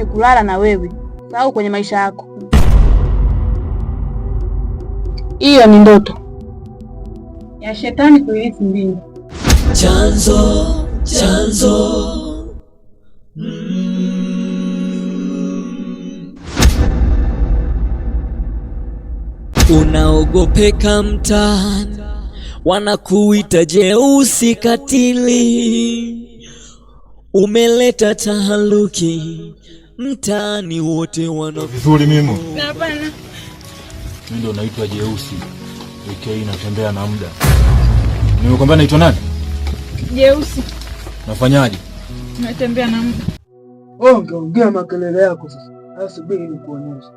mimi kulala na wewe au kwenye maisha yako. Hiyo ni ndoto ya shetani kuirithi mbingu. Chanzo unaogopeka mtaani, wanakuita jeusi katili, umeleta taharuki mtaani, wote wana vizuri. Mimi hapana, mimi ndo naitwa jeusi wiki natembea na muda. Nimekwambia naitwa nani? Jeusi. Nafanyaje? Natembea na muda. Ongea makelele yako sasa. Asubiri nikuonyeshe.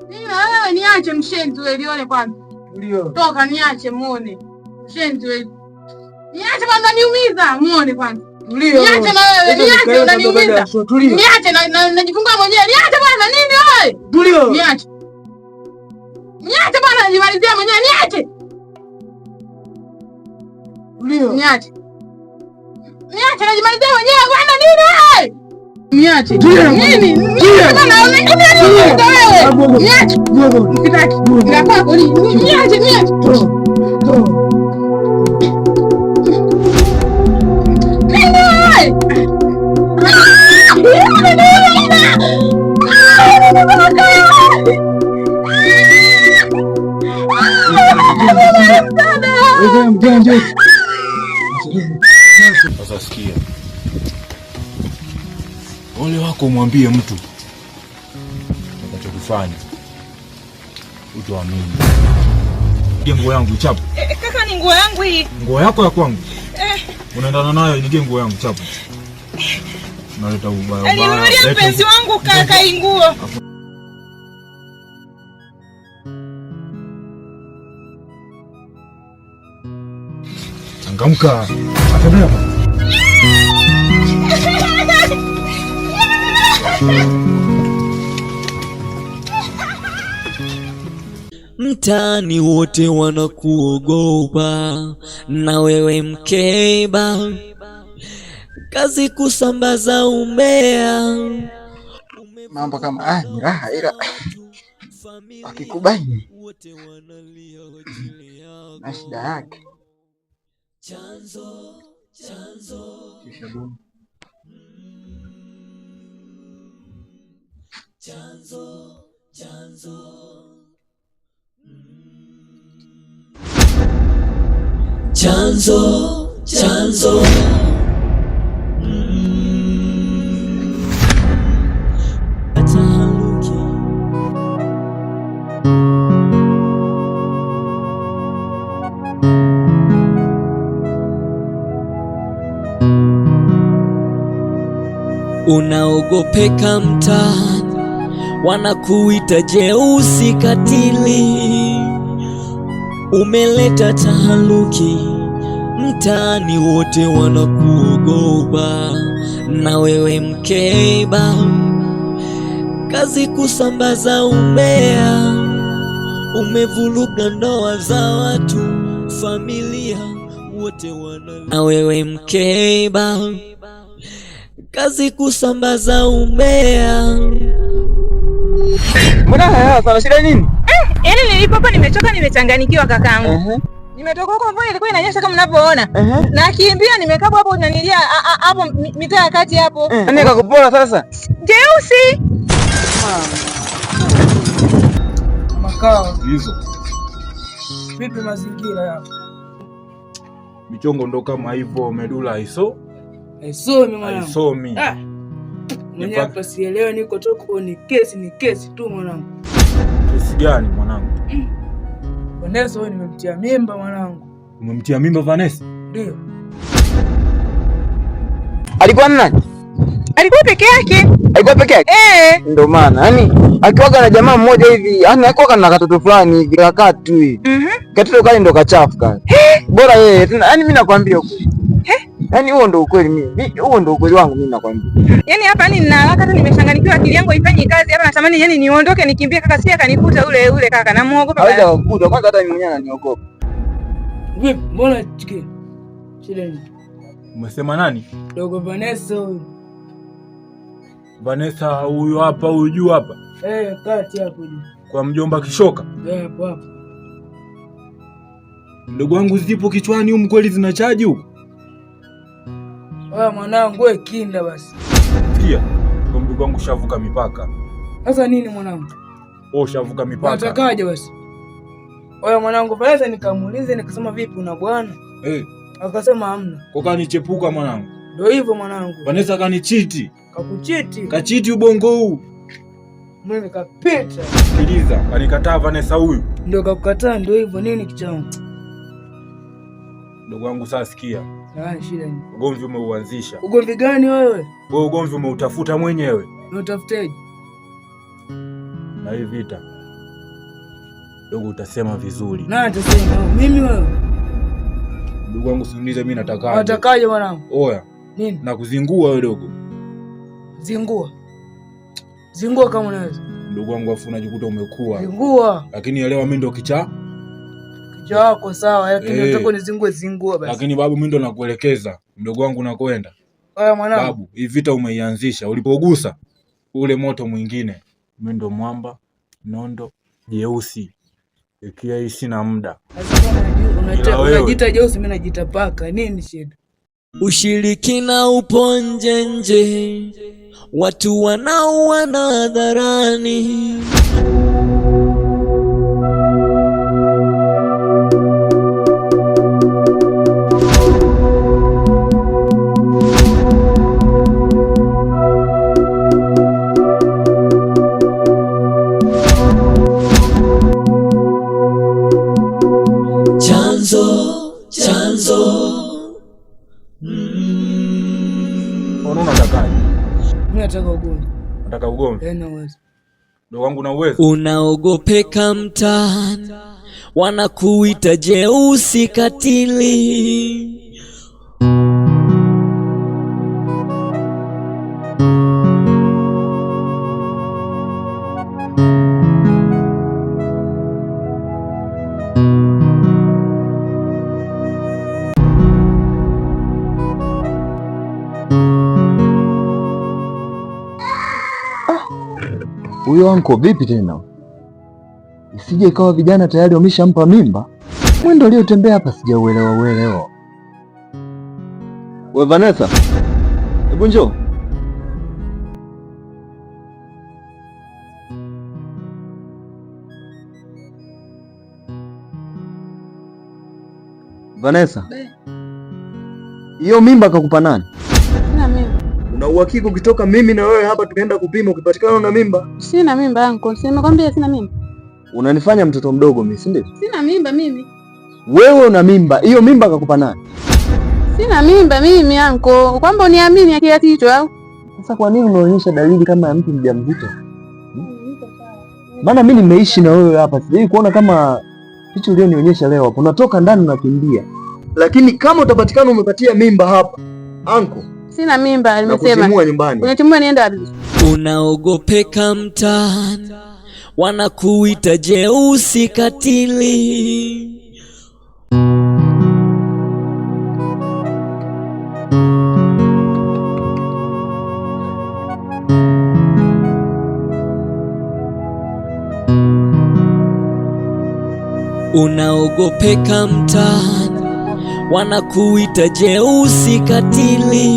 Wewe niache mshenzi wewe, lione kwanza. Ndio. Toka niache muone. Mshenzi wewe. Niache kwanza, niumiza, muone kwanza. Ndio. Niache na wewe, niache unaniumiza. Niache na najifunga mwenyewe. Niache bwana, nini wewe? Ndio. Niache. Niache bwana, najimalizia mwenyewe, niache. Ndio. Niache. Niache najimalizia mwenyewe, bwana, nini wewe? Niache. Nini? Niache bwana, unaniumiza wewe. Niache. Sitaki. Ninakaa kuli. Niache, niache. Sasa sikia. Ole wako umwambie mtu unachokufanya. Utaamini. Nguo yangu chapu. Kaka, ni nguo yangu hii. Nguo yako ya kwangu. Unaendana nayo, nige nguo yangu chapu. Naleta ubaya. Alinunulia mpenzi wangu kaka hii nguo. Changamka. Atembea. Mtaani wote wanakuogopa, na wewe mkeba, kazi kusambaza umbea. Mambo kama ni raha, ila akikubaini na shida yake. Chanzo unaogopeka mtaani, wanakuita jeusi katili, umeleta taharuki mtaani, wote wanakuogopa, na wewe mkeba, kazi kusambaza umbea, umevuruga ndoa za watu, familia wote wanalia. Na wewe mkeba, kazi kusambaza umbea. Mbona haya sana, shida nini? Yaani nilipo hapa nimechoka, nimechanganyikiwa kakaangu. Nimetoka huko, mvua ilikuwa inanyesha kama mnavyoona. Na kimbia nimekaa hapo unanilia hapo mitaa ya kati hapo. Nani kakupora sasa? Jeusi. Makao. Hizo. Vipi mazingira yako? Michongo ndo kama hivyo, medula hizo. Haisomi mwanangu. Haisomi. Mwenye hapa sielewi, niko tu ni kesi tu mwanangu. Kesi gani mwanangu? Vanessa wewe nimemtia mimba mwanangu. Umemtia mimba Vanessa? Ndio. Alikuwa nani? Alikuwa peke yake. Alikuwa peke yake? Ndio maana. Yaani akiwaga na jamaa mmoja hivi, yaani akiwaga na katoto fulani hivi kakaa tu hivi. Katoto kale ndo kachafu kale. Bora yeye. Yaani mimi nakwambia ukweli. Yaani huo ndo ukweli mimi. Huo ndo ukweli wangu mimi nakwambia. Yaani hapa ni nina haraka tu, nimechanganyikiwa, akili yangu haifanyi kazi hapa, natamani yani niondoke nikimbie kaka, si akanikuta ule kaka, namuogopa. Haweza kukuta kwanza, hata mimi mwenyewe ananiogopa. Vipi? Mbona chike? Shida ni. Umesema nani? Dogo Vanessa. Vanessa huyu hapa, huyu juu hapa. Kati hapo juu. Kwa mjomba Kishoka? Hapo hapo. Ndugu wangu zipo kichwani huko kweli zinachaji huko? Mwanangu wewe kinda basi. Sikia, ndugu wangu shavuka mipaka. Sasa nini mwanangu? Shavuka mipaka. Natakaje basi? Mwanangu Vanessa nikamuulize nikasema vipi una bwana? Akasema hamna. Kwa kanichepuka mwanangu. Ndio hivyo mwanangu. Vanessa kanichiti. Kakuchiti? Kachiti ubongo huu. Mimi kapita. Sikiliza, kanikataa Vanessa huyu. Ndio kakukataa, ndio hivyo nini kichangu? Ndugu wangu sasa sikia. Shida ni. Ugomvi umeuanzisha. Ugomvi gani wewe? Wewe ugomvi umeutafuta mwenyewe. Unatafutaje? Na hii vita. Ndugu utasema vizuri. Na atasema mimi wewe. Ndugu wangu sikiliza mimi nataka. Natakaje mwanangu? Oya. Nini? Na kuzingua wewe dogo. Zingua kama unaweza. Ndugu wangu afu unajikuta umekua. Zingua. Lakini elewa mimi ndo kichaa wako sawa, lakini nataka zingua basi. Lakini babu mimi ndo nakuelekeza. Mdogo wangu nakwenda. Mwanangu. Babu, hii vita umeianzisha. Ulipogusa ule moto mwingine. Mimi ndo mwamba, nondo, jeusi. Ikia hii sina muda. Unajiita jeusi, mimi najiita paka. Nini shida? Ushirikina upo nje, watu wanauana hadharani. Chanzo. Nataka ugomvi. Naweza. Ndugu wangu na uwezo. Unaogopeka mtaani, wanakuita jeusi katili. Huyo anko vipi tena? Isije ikawa vijana tayari wameshampa mimba. Mwendo uliotembea hapa sijauelewa. Wewe Vanessa, hebu njoo. Vanessa, hiyo mimba kakupa nani? Sina mimba. Una uhakika ukitoka mimi na wewe hapa tukaenda kupima ukipatikana una mimba? Sina mimba yangu. Nimekwambia sina mimba. Unanifanya mtoto mdogo mimi, si ndio? Sina mimba mimi. Wewe una mimba. Hiyo mimba kakupa nani? Sina mimba mimi yanko. Kwamba uniamini kiasi hicho au? Sasa kwa nini unaonyesha dalili kama ya mtu mjamzito? Maana mimi nimeishi na wewe hapa. Sijui kuona kama hicho ulionionyesha leo hapo. Unatoka ndani unakimbia. Lakini kama utapatikana umepatia mimba hapa, anko. Sina mimba, nimesema. Unatimua nyumbani. Unatimua nienda wapi? Unaogopeka mtaani, wanakuita jeusi katili. Unaogopeka mtaani, wanakuita jeusi katili.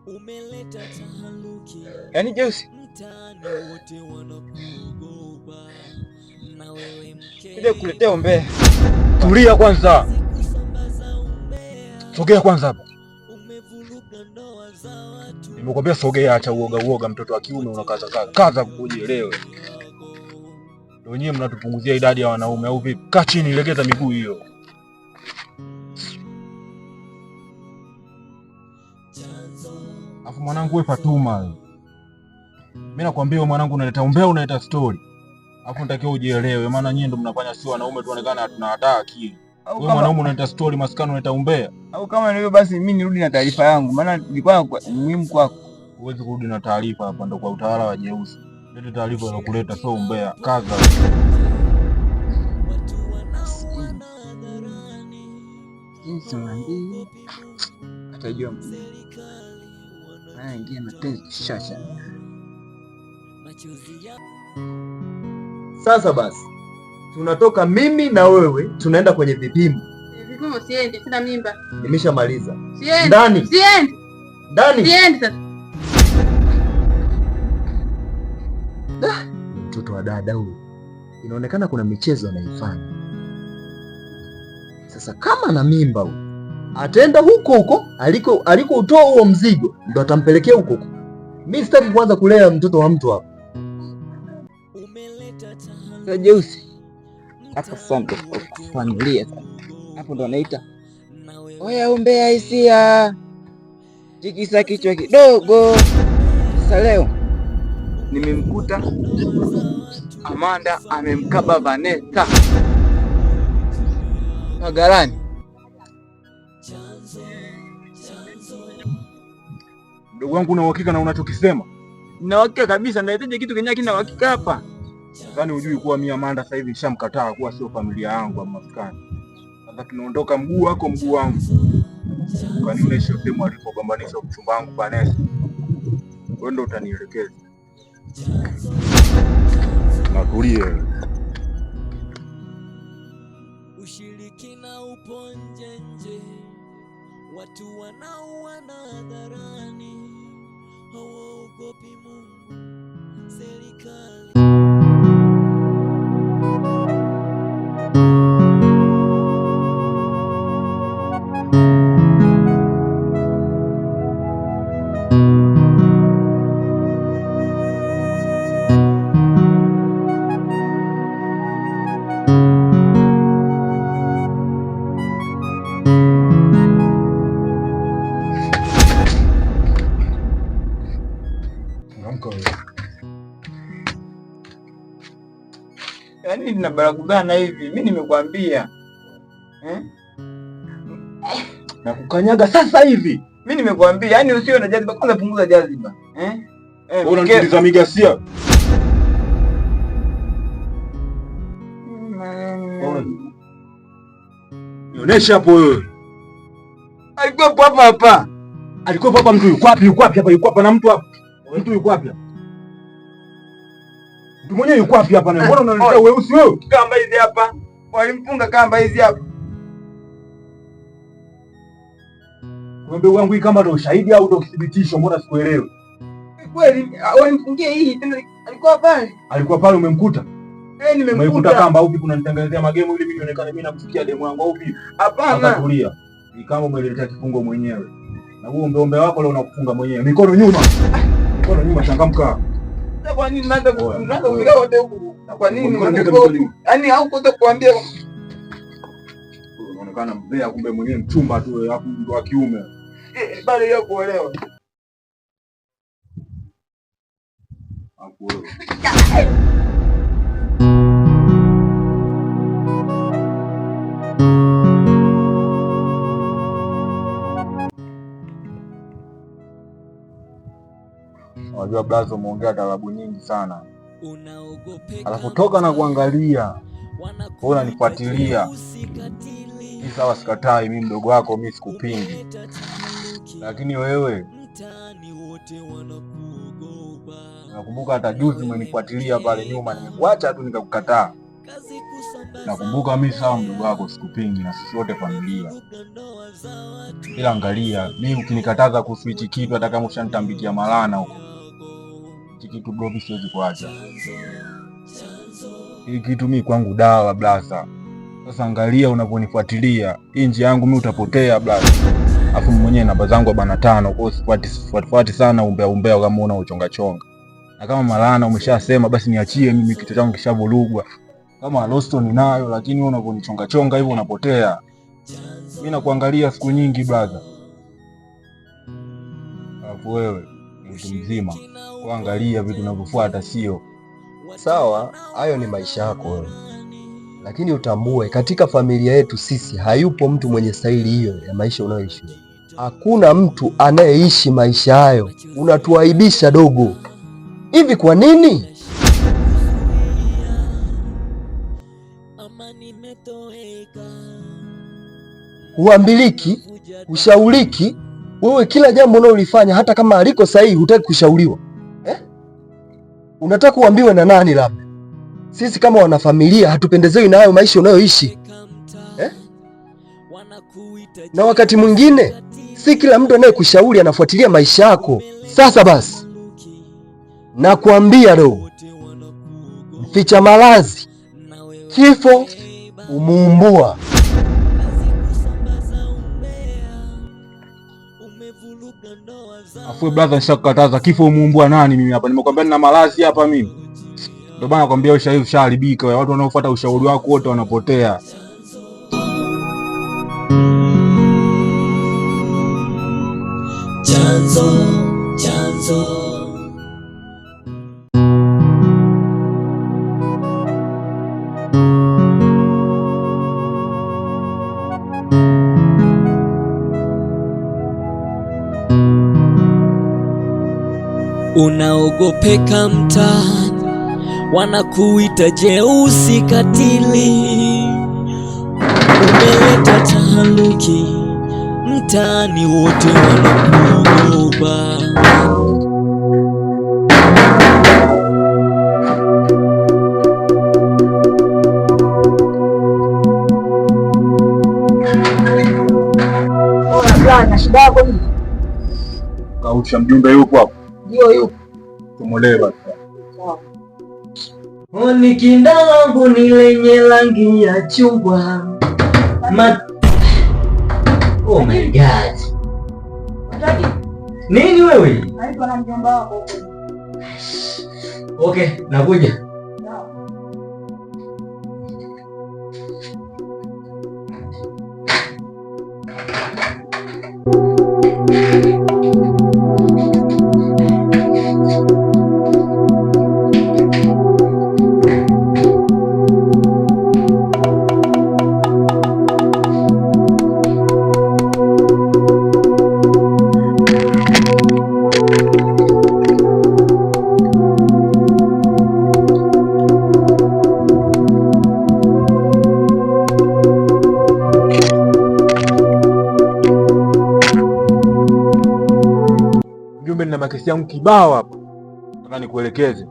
Umeleta taharuki. Yaani jeusi. Ile kuletea umbea. Tulia kwanza. Sogea kwanza hapa. Nimekwambia sogea, acha uoga mtoto wa kiume unakaza kaza kujielewe. Ndio nyinyi mnatupunguzia idadi ya wanaume au vipi? Kaa chini, legeza miguu hiyo. Afu mwanangu wewe Fatuma. Mimi nakwambia wewe mwanangu unaleta umbea, unaleta story. Afu natakiwa ujielewe, maana nyinyi ndio mnafanya si wanaume tuonekana hatuna akili. Wewe mwanaume unaleta story, maskani unaleta umbea. Au kama nilivyo basi mimi nirudi na taarifa yangu, maana nilikuwa muhimu kwako. Huwezi kurudi na taarifa hapa, ndio kwa utawala wa jeusi. Ndio taarifa inakuleta, sio umbea. Kaza. Jinsi mwambie. Atajua. Haya ingia na tenzi shasha. Sasa basi tunatoka mimi na wewe tunaenda kwenye vipimo. Vipimo siendi, sina mimba. Nimeshamaliza. Siendi. Ndani. Siendi. Ndani. Siendi sasa. Mtoto wa dada huyu. Inaonekana kuna michezo anaifanya. Sasa kama na mimba huyu, ataenda huko alikoutoa huo mzigo ndo atampelekea huko. Mimi sitaki kuanza kulea mtoto wa mtu hapa. Sasa Jeusi. Hapo sasa ndo familia sasa. Hapo ndo anaita. Oya umbea hisia. Tikisa kichwa kidogo. Sasa leo nimemkuta Amanda amemkaba Vanessa magarani. Ndugu wangu, una uhakika na unachokisema? Na uhakika kabisa, nahitaji kitu kenye kina uhakika hapa. Nadhani hujui kuwa mimi Amanda sasa hivi nishamkataa kuwa sio familia yangu ama maskani. Sasa tunaondoka mguu wako mguu wangu. Kwani unaisha sehemu alipogombanisha mchumba wangu Vanessa. Wewe ndio utanielekeza. Natulie. Ushirikina upo nje, watu wanauana hadharani, hawaogopi Mungu, serikali. Yaani nina barakubana hivi, mimi nimekwambia. Na kukanyaga sasa hivi. Mimi nimekwambia, yaani usio na jaziba, kwanza punguza jaziba. Unanituliza migasia. Nionyesha hapo wewe. Alikuwa hapa hapa. Alikuwa hapa, mtu yuko wapi? Yuko wapi hapa? Yuko hapa na mtu hapa. Mtu yuko wapi? Mtu mwenyewe yuko wapi hapa na mbona unaletea weusi wewe? Kamba hizi hapa. Walimfunga kamba hizi hapa. Ng'ombe wangu hii kama ndio ushahidi au ndio kithibitisho, mbona sikuelewi? Kweli, walimfungia hii tena alikuwa pale. Alikuwa pale umemkuta? Nimemkuta. Umekuta kamba upi kuna nitengenezea magemu ili mimi nionekane mimi namchukia demu wangu au vipi? Hapana. Kulia. Ni kama umeletea kifungo mwenyewe. Na huo ombe wako leo unakufunga mwenyewe. Mikono nyuma. Mikono nyuma, changamka. Kwa nini naanza kupiga wote huku? Kwa nini? Yaani haukuweza kuambia unaonekana mzee, kumbe mwenyewe mchumba tu hapo ndo wa kiume. Bado yeye kuolewa. Hapo wewe. Unajua blazo, umeongea talabu nyingi sana. Alafu toka na kuangalia. Wewe unanifuatilia. Hii sawa, sikatai mimi mdogo wako, mimi sikupingi. Lakini wewe nakumbuka hata juzi umenifuatilia pale nyuma, nimekuacha tu nikakukataa. Nakumbuka mimi sawa mdogo wako, sikupingi na sisi wote familia. Ila angalia, mimi ukinikataza kufichi kitu hata kama ushanitambikia malana huko. Kitu bro, siwezi kuacha. Hii kitu mimi kwangu dawa blaza. Sasa angalia unaponifuatilia. Hii njia yangu mimi utapotea blaza. Afu mwenyewe namba zangu 45 kwa sifuati sana umbea kama una uchonga chonga. Na kama malana umeshasema basi niachie mimi, kitu changu kishavurugwa. Kama losto ninayo, lakini wewe unaponichonga chonga hivyo unapotea. Mimi nakuangalia siku nyingi blaza. Afu wewe mtu mzima, kuangalia vitu vinavyofuata sio sawa. Hayo ni maisha yako wewe, lakini utambue katika familia yetu sisi hayupo mtu mwenye staili hiyo ya maisha unayoishi. Hakuna mtu anayeishi maisha hayo. Unatuaibisha dogo. Hivi kwa nini? Huambiliki, ushauriki, Wewe kila jambo unalolifanya hata kama aliko sahihi hutaki kushauriwa Unataka uambiwe na nani? Labda sisi kama wanafamilia hatupendezewi na hayo maisha unayoishi Na wakati mwingine si kila mtu anayekushauri anafuatilia maisha yako. Sasa basi, nakwambia dogo, mficha malazi kifo umuumbua. Afu brother, nishakukataza kifo umuumbua nani? Mimi hapa nimekwambia nina malazi hapa mimi. Ndio bana nakwambia ushaharibika wewe. Watu wanaofuata ushauri wako wote wanapotea. Chanzo unaogopeka mtaani, wanakuita jeusi katili, umeleta taharuki mtaani, wote wanakuogopa. Shida yako nini? Kausha mjumbe yupo hapo. Ndio yupo. Tumulee basi. Oni kinda langu ni lenye rangi ya chungwa. Oh my God. Nini wewe? Naitwa na mjomba wako. Okay, nakuja. Nina makesi yangu kibao hapa. Nataka nikuelekeze.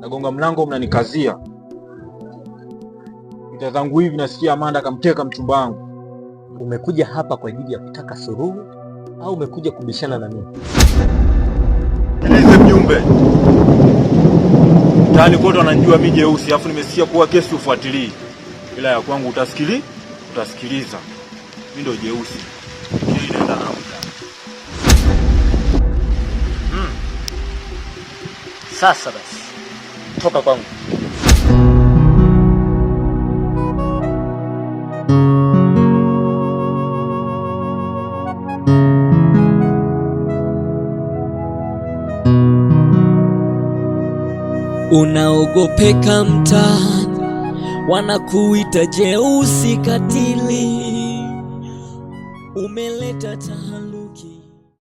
Nagonga mlango mnanikazia. Vita zangu hivi nasikia Amanda akamteka mchumba wangu. Umekuja hapa kwa ajili ya kutaka suluhu au umekuja kubishana na mimi? Nieleze mjumbe. Tani kote wananijua mimi jeusi, afu nimesikia kuwa kesi ufuatilii. Ila ya kwangu utasikiliza. Mimi ndio jeusi. Kile inaenda na Sasa basi, toka kwangu. Unaogopeka mtaani, wanakuita jeusi katili, umeleta taharuki.